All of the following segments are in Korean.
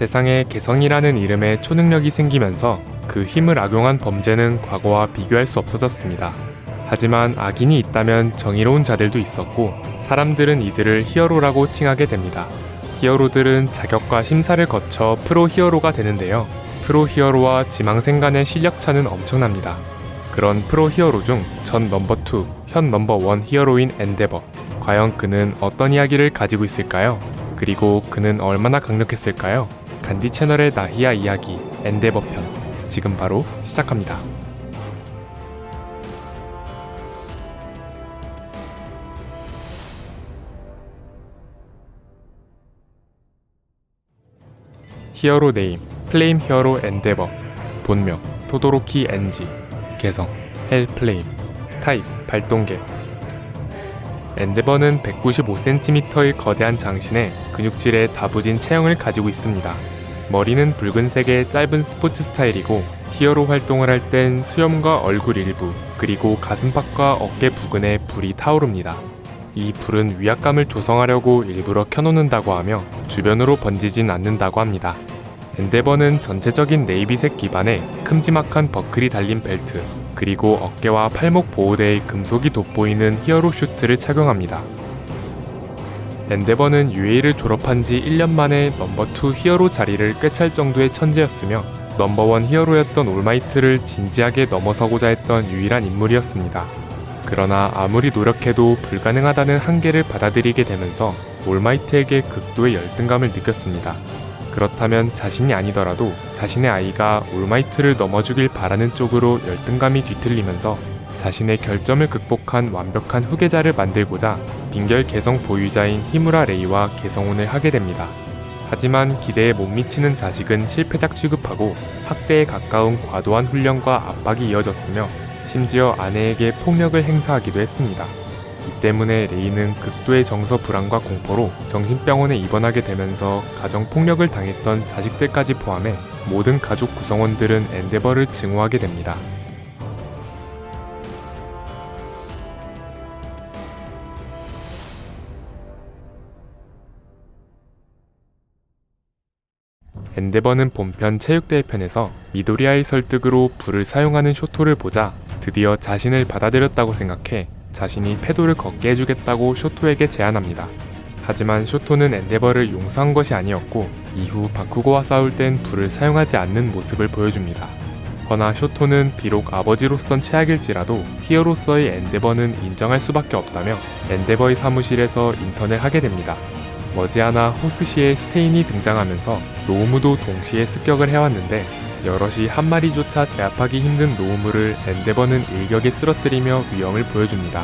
세상에 개성이라는 이름의 초능력이 생기면서 그 힘을 악용한 범죄는 과거와 비교할 수 없어졌습니다. 하지만 악인이 있다면 정의로운 자들도 있었고 사람들은 이들을 히어로라고 칭하게 됩니다. 히어로들은 자격과 심사를 거쳐 프로 히어로가 되는데요. 프로 히어로와 지망생 간의 실력 차는 엄청납니다. 그런 프로 히어로 중 전 넘버 2, 현 넘버 1 히어로인 엔데버. 과연 그는 어떤 이야기를 가지고 있을까요? 그리고 그는 얼마나 강력했을까요? 간디 채널의 나히야 이야기 엔데버 편 지금 바로 시작합니다. 히어로 네임 플레임 히어로 엔데버. 본명 토도로키 엔지. 개성 헬 플레임. 타입 발동계. 엔데버는 195cm의 거대한 장신에 근육질의 다부진 체형을 가지고 있습니다. 머리는 붉은색의 짧은 스포츠 스타일이고 히어로 활동을 할 땐 수염과 얼굴 일부 그리고 가슴팍과 어깨 부근에 불이 타오릅니다. 이 불은 위압감을 조성하려고 일부러 켜놓는다고 하며 주변으로 번지진 않는다고 합니다. 엔데버는 전체적인 네이비색 기반에 큼지막한 버클이 달린 벨트 그리고 어깨와 팔목 보호대의 금속이 돋보이는 히어로 슈트를 착용합니다. 엔데버는 UA를 졸업한 지 1년 만에 넘버 2 히어로 자리를 꿰찰 정도의 천재였으며 넘버 1 히어로였던 올마이트를 진지하게 넘어서고자 했던 유일한 인물이었습니다. 그러나 아무리 노력해도 불가능하다는 한계를 받아들이게 되면서 올마이트에게 극도의 열등감을 느꼈습니다. 그렇다면 자신이 아니더라도 자신의 아이가 올마이트를 넘어주길 바라는 쪽으로 열등감이 뒤틀리면서 자신의 결점을 극복한 완벽한 후계자를 만들고자 빙결 개성 보유자인 히무라 레이와 개성혼을 하게 됩니다. 하지만 기대에 못 미치는 자식은 실패작 취급하고 학대에 가까운 과도한 훈련과 압박이 이어졌으며 심지어 아내에게 폭력을 행사하기도 했습니다. 이 때문에 레이는 극도의 정서 불안과 공포로 정신병원에 입원하게 되면서 가정폭력을 당했던 자식들까지 포함해 모든 가족 구성원들은 엔데버를 증오하게 됩니다. 엔데버는 본편 체육대회 편에서 미도리아의 설득으로 불을 사용하는 쇼토를 보자 드디어 자신을 받아들였다고 생각해 자신이 패도를 걷게 해주겠다고 쇼토에게 제안합니다. 하지만 쇼토는 엔데버를 용서한 것이 아니었고 이후 바쿠고와 싸울 땐 불을 사용하지 않는 모습을 보여줍니다. 허나 쇼토는 비록 아버지로선 최악일지라도 히어로서의 엔데버는 인정할 수밖에 없다며 엔데버의 사무실에서 인턴을 하게 됩니다. 머지않아 호스시의 스테인이 등장하면서 노우무도 동시에 습격을 해왔는데 여럿이 한 마리조차 제압하기 힘든 노우무를 엔데버는 일격에 쓰러뜨리며 위험을 보여줍니다.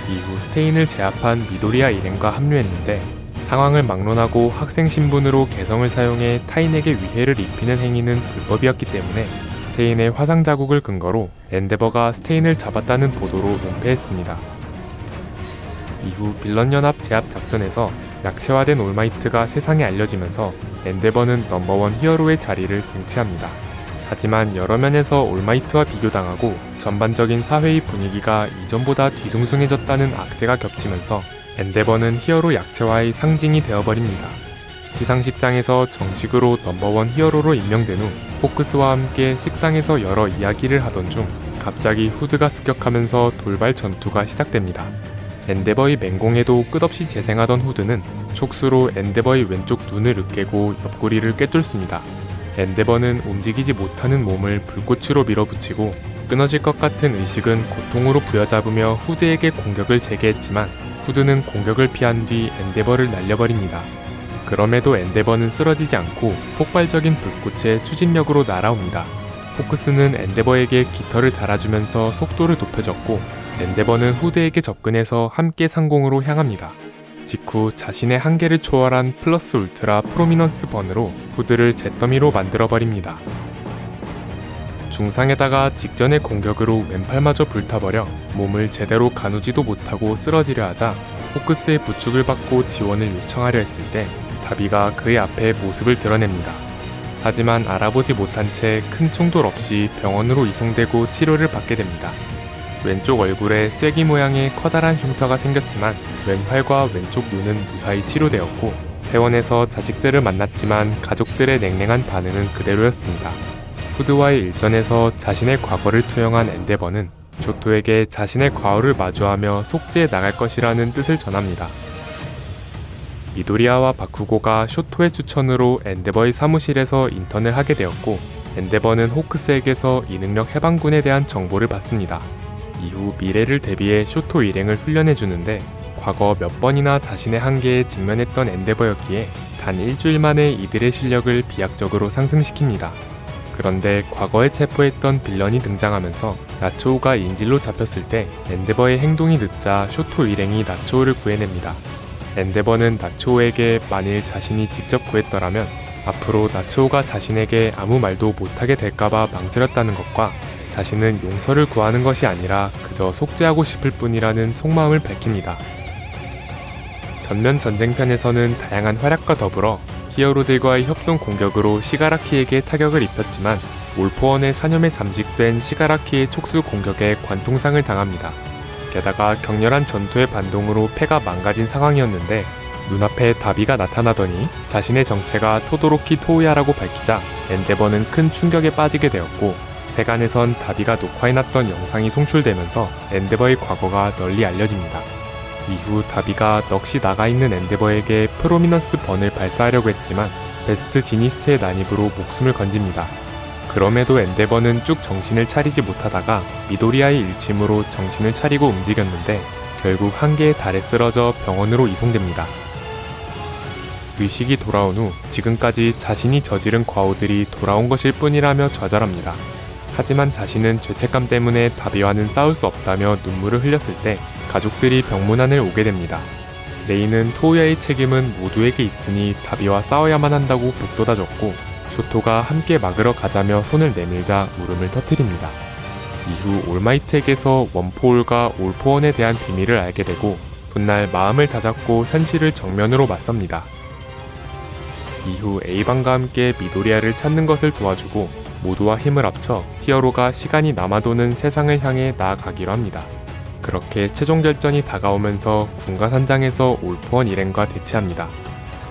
이후 스테인을 제압한 미도리아 일행과 합류했는데 상황을 막론하고 학생 신분으로 개성을 사용해 타인에게 위해를 입히는 행위는 불법이었기 때문에 스테인의 화상 자국을 근거로 엔데버가 스테인을 잡았다는 보도로 은폐했습니다. 이후 빌런연합 제압 작전에서 약체화된 올마이트가 세상에 알려지면서 엔데버는 넘버 1 히어로의 자리를 쟁취합니다. 하지만 여러 면에서 올마이트와 비교당하고 전반적인 사회의 분위기가 이전보다 뒤숭숭해졌다는 악재가 겹치면서 엔데버는 히어로 약체화의 상징이 되어버립니다. 시상식장에서 정식으로 넘버 1 히어로로 임명된 후 포크스와 함께 식당에서 여러 이야기를 하던 중 갑자기 후드가 습격하면서 돌발 전투가 시작됩니다. 엔데버의 맹공에도 끝없이 재생하던 후드는 촉수로 엔데버의 왼쪽 눈을 으깨고 옆구리를 꿰뚫습니다. 엔데버는 움직이지 못하는 몸을 불꽃으로 밀어붙이고 끊어질 것 같은 의식은 고통으로 부여잡으며 후드에게 공격을 재개했지만 후드는 공격을 피한 뒤 엔데버를 날려버립니다. 그럼에도 엔데버는 쓰러지지 않고 폭발적인 불꽃의 추진력으로 날아옵니다. 포크스는 엔데버에게 깃털을 달아주면서 속도를 높여줬고 엔데버는 후드에게 접근해서 함께 상공으로 향합니다. 직후 자신의 한계를 초월한 플러스 울트라 프로미넌스 번으로 후드를 잿더미로 만들어버립니다. 중상에다가 직전의 공격으로 왼팔마저 불타버려 몸을 제대로 가누지도 못하고 쓰러지려 하자 포크스의 부축을 받고 지원을 요청하려 했을 때 다비가 그의 앞에 모습을 드러냅니다. 하지만 알아보지 못한 채 큰 충돌 없이 병원으로 이송되고 치료를 받게 됩니다. 왼쪽 얼굴에 쐐기 모양의 커다란 흉터가 생겼지만 왼팔과 왼쪽 눈은 무사히 치료되었고 이태원에서 자식들을 만났지만 가족들의 냉랭한 반응은 그대로였습니다. 후드와의 일전에서 자신의 과거를 투영한 엔데버는 쇼토에게 자신의 과거를 마주하며 속죄해 나갈 것이라는 뜻을 전합니다. 미도리아와 바쿠고가 쇼토의 추천으로 엔데버의 사무실에서 인턴을 하게 되었고, 엔데버는 호크스에게서 이 능력 해방군에 대한 정보를 받습니다. 이후 미래를 대비해 쇼토 일행을 훈련해주는데, 과거 몇 번이나 자신의 한계에 직면했던 엔데버였기에 단 일주일 만에 이들의 실력을 비약적으로 상승시킵니다. 그런데 과거에 체포했던 빌런이 등장하면서 나츠오가 인질로 잡혔을 때 엔데버의 행동이 늦자 쇼토 일행이 나츠오를 구해냅니다. 엔데버는 나츠오에게 만일 자신이 직접 구했더라면 앞으로 나츠오가 자신에게 아무 말도 못하게 될까봐 망설였다는 것과 자신은 용서를 구하는 것이 아니라 그저 속죄하고 싶을 뿐이라는 속마음을 밝힙니다. 전면 전쟁편에서는 다양한 활약과 더불어 히어로들과의 협동 공격으로 시가라키에게 타격을 입혔지만 올포원의 사념에 잠식된 시가라키의 촉수 공격에 관통상을 당합니다. 게다가 격렬한 전투의 반동으로 패가 망가진 상황이었는데 눈앞에 다비가 나타나더니 자신의 정체가 토도로키 토우야라고 밝히자 엔데버는 큰 충격에 빠지게 되었고, 세간에선 다비가 녹화해놨던 영상이 송출되면서 엔데버의 과거가 널리 알려집니다. 이후 다비가 넋이 나가있는 엔데버에게 프로미넌스 번을 발사하려고 했지만 베스트 지니스트의 난입으로 목숨을 건집니다. 그럼에도 엔데버는 쭉 정신을 차리지 못하다가 미도리아의 일침으로 정신을 차리고 움직였는데 결국 한계에 달해 쓰러져 병원으로 이송됩니다. 의식이 돌아온 후 지금까지 자신이 저지른 과오들이 돌아온 것일 뿐이라며 좌절합니다. 하지만 자신은 죄책감 때문에 다비와는 싸울 수 없다며 눈물을 흘렸을 때 가족들이 병문안을 오게 됩니다. 레이는 토우야의 책임은 모두에게 있으니 다비와 싸워야만 한다고 북돋아줬고, 쇼토가 함께 막으러 가자며 손을 내밀자 울음을 터뜨립니다. 이후 올마이트에게서 원포올과 올포원에 대한 비밀을 알게 되고 훗날 마음을 다잡고 현실을 정면으로 맞섭니다. 이후 에이반과 함께 미도리아를 찾는 것을 도와주고 모두와 힘을 합쳐 히어로가 시간이 남아도는 세상을 향해 나아가기로 합니다. 그렇게 최종 결전이 다가오면서 군가산장에서 올포원 일행과 대치합니다.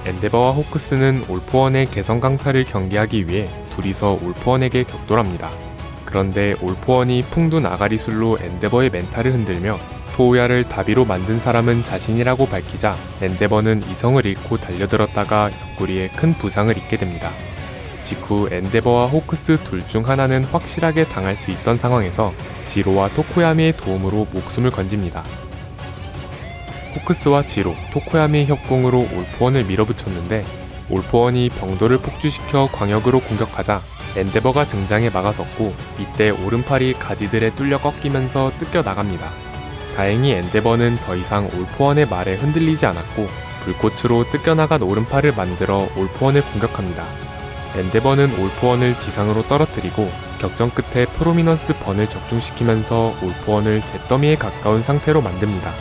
엔데버와 호크스는 올포원의 개성 강타를 경계하기 위해 둘이서 올포원에게 격돌합니다. 그런데 올포원이 풍둔 아가리술로 엔데버의 멘탈을 흔들며 토우야를 다비로 만든 사람은 자신이라고 밝히자 엔데버는 이성을 잃고 달려들었다가 옆구리에 큰 부상을 입게 됩니다. 직후 엔데버와 호크스 둘 중 하나는 확실하게 당할 수 있던 상황에서 지로와 토코야미의 도움으로 목숨을 건집니다. 호크스와 지로, 토코야미의 협공으로 올포원을 밀어붙였는데 올포원이 병도를 폭주시켜 광역으로 공격하자 엔데버가 등장해 막아섰고, 이때 오른팔이 가지들에 뚫려 꺾이면서 뜯겨 나갑니다. 다행히 엔데버는 더 이상 올포원의 말에 흔들리지 않았고 불꽃으로 뜯겨나간 오른팔을 만들어 올포원을 공격합니다. 엔데버는 올포원을 지상으로 떨어뜨리고 격전 끝에 프로미넌스 번을 적중시키면서 올포원을 잿더미에 가까운 상태로 만듭니다.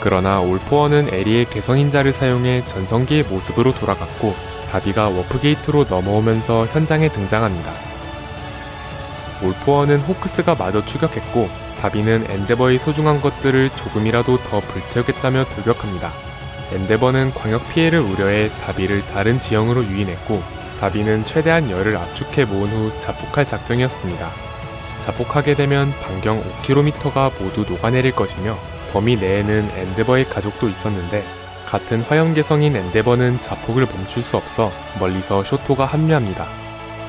그러나 올포원은 에리의 개성인자를 사용해 전성기의 모습으로 돌아갔고 다비가 워프게이트로 넘어오면서 현장에 등장합니다. 올포원은 호크스가 마저 추격했고 다비는 엔데버의 소중한 것들을 조금이라도 더 불태우겠다며 돌격합니다. 엔데버는 광역 피해를 우려해 다비를 다른 지형으로 유인했고 다비는 최대한 열을 압축해 모은 후 자폭할 작정이었습니다. 자폭하게 되면 반경 5km가 모두 녹아내릴 것이며 범위 내에는 엔데버의 가족도 있었는데 같은 화염개성인 엔데버는 자폭을 멈출 수 없어 멀리서 쇼토가 합류합니다.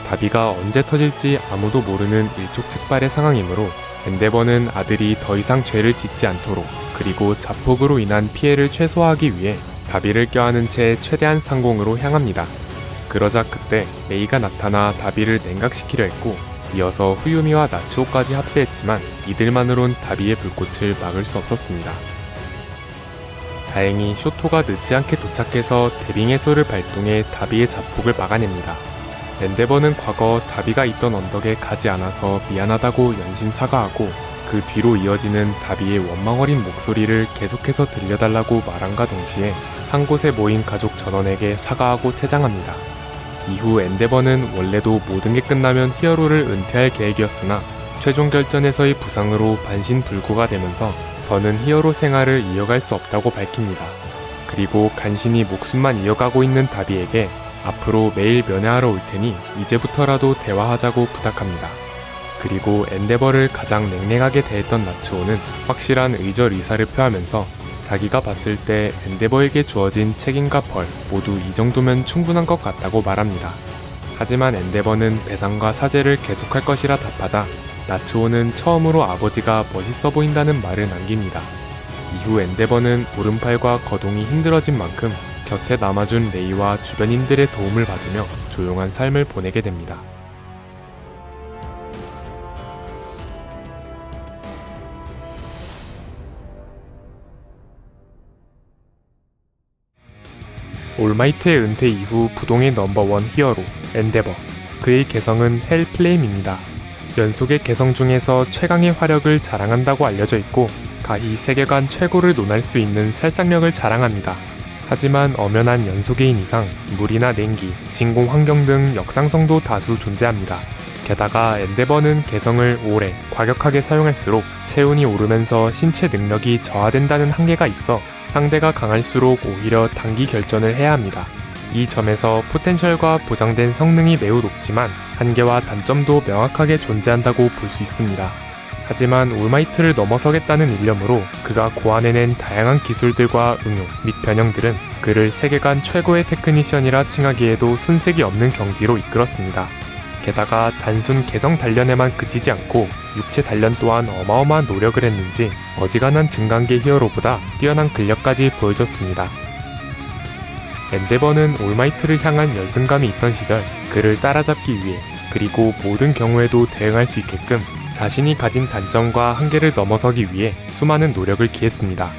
다비가 언제 터질지 아무도 모르는 일촉즉발의 상황이므로 엔데버는 아들이 더 이상 죄를 짓지 않도록 그리고 자폭으로 인한 피해를 최소화하기 위해 다비를 껴안은 채 최대한 상공으로 향합니다. 그러자 그때 메이가 나타나 다비를 냉각시키려 했고 이어서 후유미와 나츠오까지 합세했지만 이들만으론 다비의 불꽃을 막을 수 없었습니다. 다행히 쇼토가 늦지 않게 도착해서 대빙의 소를 발동해 다비의 자폭을 막아냅니다. 엔데버는 과거 다비가 있던 언덕에 가지 않아서 미안하다고 연신 사과하고 그 뒤로 이어지는 다비의 원망어린 목소리를 계속해서 들려달라고 말함과 동시에 한 곳에 모인 가족 전원에게 사과하고 퇴장합니다. 이후 엔데버는 원래도 모든 게 끝나면 히어로를 은퇴할 계획이었으나 최종 결전에서의 부상으로 반신불구가 되면서 더는 히어로 생활을 이어갈 수 없다고 밝힙니다. 그리고 간신히 목숨만 이어가고 있는 다비에게 앞으로 매일 면회하러 올 테니 이제부터라도 대화하자고 부탁합니다. 그리고 엔데버를 가장 냉랭하게 대했던 나츠오는 확실한 의절 의사를 표하면서 자기가 봤을 때 엔데버에게 주어진 책임과 벌 모두 이 정도면 충분한 것 같다고 말합니다. 하지만 엔데버는 배상과 사죄를 계속할 것이라 답하자 나츠오는 처음으로 아버지가 멋있어 보인다는 말을 남깁니다. 이후 엔데버는 오른팔과 거동이 힘들어진 만큼 곁에 남아준 레이와 주변인들의 도움을 받으며 조용한 삶을 보내게 됩니다. 올마이트의 은퇴 이후 부동의 넘버원 히어로 엔데버, 그의 개성은 헬플레임입니다. 연속의 개성 중에서 최강의 화력을 자랑한다고 알려져 있고 가히 세계관 최고를 논할 수 있는 살상력을 자랑합니다. 하지만 엄연한 연소개인 이상 물이나 냉기, 진공 환경 등 역상성도 다수 존재합니다. 게다가 엔데버는 개성을 오래, 과격하게 사용할수록 체온이 오르면서 신체 능력이 저하된다는 한계가 있어 상대가 강할수록 오히려 단기 결전을 해야 합니다. 이 점에서 포텐셜과 보장된 성능이 매우 높지만 한계와 단점도 명확하게 존재한다고 볼 수 있습니다. 하지만 올마이트를 넘어서겠다는 일념으로 그가 고안해낸 다양한 기술들과 응용 및 변형들은 그를 세계관 최고의 테크니션이라 칭하기에도 손색이 없는 경지로 이끌었습니다. 게다가 단순 개성 단련에만 그치지 않고 육체 단련 또한 어마어마한 노력을 했는지 어지간한 증강계 히어로보다 뛰어난 근력까지 보여줬습니다. 엔데버는 올마이트를 향한 열등감이 있던 시절 그를 따라잡기 위해 그리고 모든 경우에도 대응할 수 있게끔 자신이 가진 단점과 한계를 넘어서기 위해 수많은 노력을 기했습니다.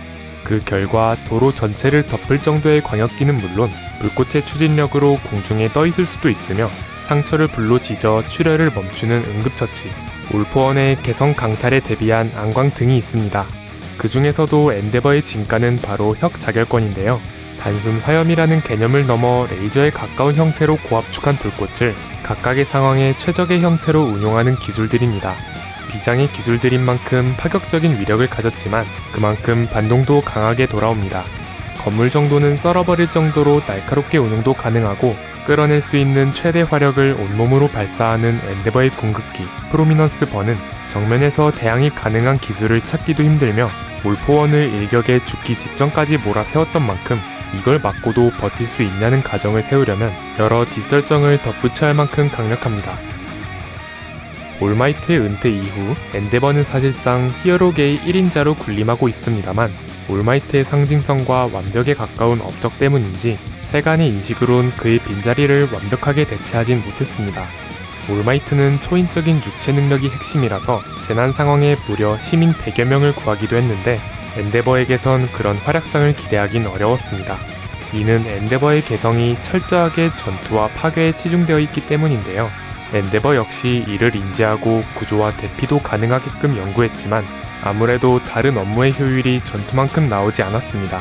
그 결과 도로 전체를 덮을 정도의 광역기는 물론 불꽃의 추진력으로 공중에 떠있을 수도 있으며 상처를 불로 지져 출혈을 멈추는 응급처치, 올포원의 개성 강탈에 대비한 안광 등이 있습니다. 그 중에서도 엔데버의 진가는 바로 혁 자결권인데요. 단순 화염이라는 개념을 넘어 레이저에 가까운 형태로 고압축한 불꽃을 각각의 상황에 최적의 형태로 운용하는 기술들입니다. 비장의 기술들인 만큼 파격적인 위력을 가졌지만 그만큼 반동도 강하게 돌아옵니다. 건물 정도는 썰어버릴 정도로 날카롭게 운용도 가능하고 끌어낼 수 있는 최대 화력을 온몸으로 발사하는 엔데버의 궁극기 프로미넌스 번은 정면에서 대항이 가능한 기술을 찾기도 힘들며 올포원을 일격에 죽기 직전까지 몰아세웠던 만큼 이걸 맞고도 버틸 수 있냐는 가정을 세우려면 여러 뒷설정을 덧붙여야 할 만큼 강력합니다. 올마이트의 은퇴 이후 엔데버는 사실상 히어로계의 1인자로 군림하고 있습니다만 올마이트의 상징성과 완벽에 가까운 업적 때문인지 세간의 인식으론 그의 빈자리를 완벽하게 대체하진 못했습니다. 올마이트는 초인적인 육체 능력이 핵심이라서 재난 상황에 무려 시민 100여 명을 구하기도 했는데 엔데버에게선 그런 활약상을 기대하긴 어려웠습니다. 이는 엔데버의 개성이 철저하게 전투와 파괴에 치중되어 있기 때문인데요. 엔데버 역시 이를 인지하고 구조와 대피도 가능하게끔 연구했지만 아무래도 다른 업무의 효율이 전투만큼 나오지 않았습니다.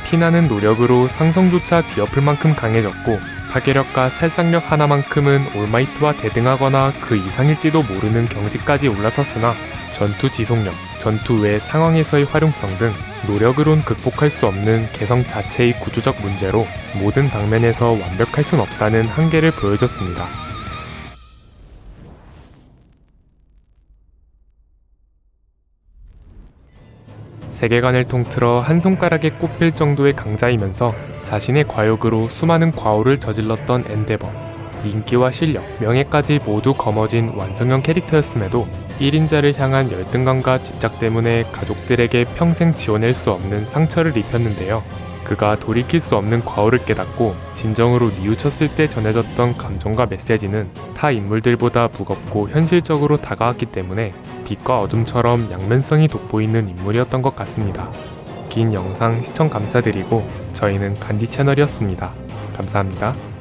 피나는 노력으로 상성조차 뒤엎을 만큼 강해졌고 파괴력과 살상력 하나만큼은 올마이트와 대등하거나 그 이상일지도 모르는 경지까지 올라섰으나 전투 지속력, 전투 외 상황에서의 활용성 등 노력으론 극복할 수 없는 개성 자체의 구조적 문제로 모든 방면에서 완벽할 순 없다는 한계를 보여줬습니다. 세계관을 통틀어 한 손가락에 꼽힐 정도의 강자이면서 자신의 과욕으로 수많은 과오를 저질렀던 엔데버. 인기와 실력, 명예까지 모두 거머쥔 완성형 캐릭터였음에도 1인자를 향한 열등감과 집착 때문에 가족들에게 평생 지워낼 수 없는 상처를 입혔는데요. 그가 돌이킬 수 없는 과오를 깨닫고 진정으로 뉘우쳤을 때 전해졌던 감정과 메시지는 타 인물들보다 무겁고 현실적으로 다가왔기 때문에 빛과 어둠처럼 양면성이 돋보이는 인물이었던 것 같습니다. 긴 영상 시청 감사드리고 저희는 간디 채널이었습니다. 감사합니다.